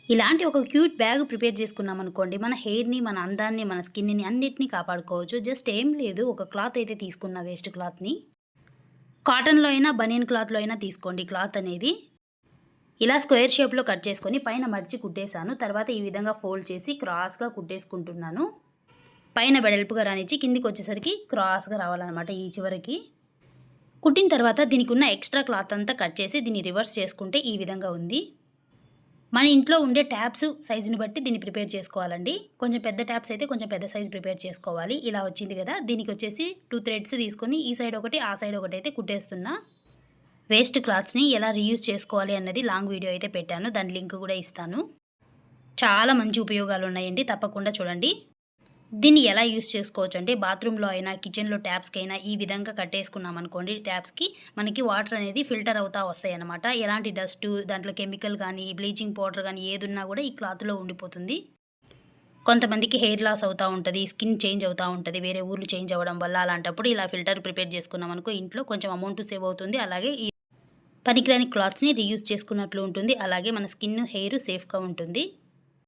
ఇలాంటి ఒక cute bag prepare చేసుకున్నామనుకోండి, మన హెయిర్‌ని, మన అందాన్ని, మన స్కిన్‌ని అన్నిటిని కాపాడుకోవచ్చు. జస్ట్ ఏం లేదు, ఒక క్లాత్ అయితే తీసుకున్న వేస్ట్ క్లాత్‌ని. కాటన్‌లో అయినా, బనియన్ క్లాత్‌లో అయినా తీసుకోండి క్లాత్ అనేది. ఇలా స్క్వేర్ షేప్‌లో కట్ చేసుకొని పైన మడిచి కుట్టేసాను. తర్వాత ఈ విధంగా ఫోల్డ్ చేసి క్రాస్‌గా కుట్టేసుకుంటున్నాను. పైన వెడల్పుగా రానిచ్చి కిందికొచ్చేసరికి క్రాస్‌గా రావాలనమాట ఈ చివరకి. కుట్టిన తర్వాత దీనికున్న ఎక్స్‌ట్రా క్లాత్ అంతా కట్ చేసి దీన్ని రివర్స్ చేసుకుంటే ఈ విధంగా ఉంది. మన ఇంట్లో ఉండే ట్యాప్స్ సైజుని బట్టి దీన్ని ప్రిపేర్ చేసుకోవాలండి. కొంచెం పెద్ద ట్యాప్స్ అయితే కొంచెం పెద్ద సైజ్ ప్రిపేర్ చేసుకోవాలి. ఇలా వచ్చింది కదా! దీనికొచ్చేసి 2 థ్రెడ్స్ తీసుకొని ఈ సైడ్ ఒకటి, ఆ సైడ్ ఒకటైతే కుట్టేస్తున్నా. వేస్ట్ క్లాత్స్‌ని ఎలా రీయూజ్ చేసుకోవాలి అన్నది లాంగ్ వీడియో అయితే పెట్టాను. దాని లింక్ కూడా ఇస్తాను. చాలా మంచి ఉపయోగాలున్నాయండి. తప్పకుండా చూడండి. దీన్ని ఎలా యూజ్ చేసుకోవచ్చంటే బాత్రూమ్‌లో అయినా, కిచెన్‌లో ట్యాప్స్‌కైనా ఈ విధంగా కట్టేసుకున్నామనుకోండి ట్యాప్స్‌కి, మనకి వాటర్ అనేది ఫిల్టర్ అవుతా వస్తాయన్నమాట. ఎలాంటి డస్టు, దాంట్లో కెమికల్ గానీ, బ్లీచింగ్ పౌడర్ గానీ ఏదున్నా గూడా ఈ క్లాత్‌లో ఉండిపోతుంది. కొంతమందికి హెయిర్ లాస్ అవుతా ఉంటది. స్కిన్ చేంజ్ అవుతా ఉంటది. వేరే ఊర్లు చేంజ్ అవ్వడం వల్ల అలాంటప్పుడు ఇలా ఫిల్టర్ ప్రిపేర్ చేసుకున్నామనుకో ఇంట్లో కొంచెం అమౌంట్ సేవ్ అవుతుంది. అలాగే ఈ పనికిరాని క్లాత్స్‌ని రీయూజ్ చేసుకున్నట్లు ఉంటుంది. అలాగే మన స్కిన్, హెయిర్ సేఫ్‌గా ఉంటుంది.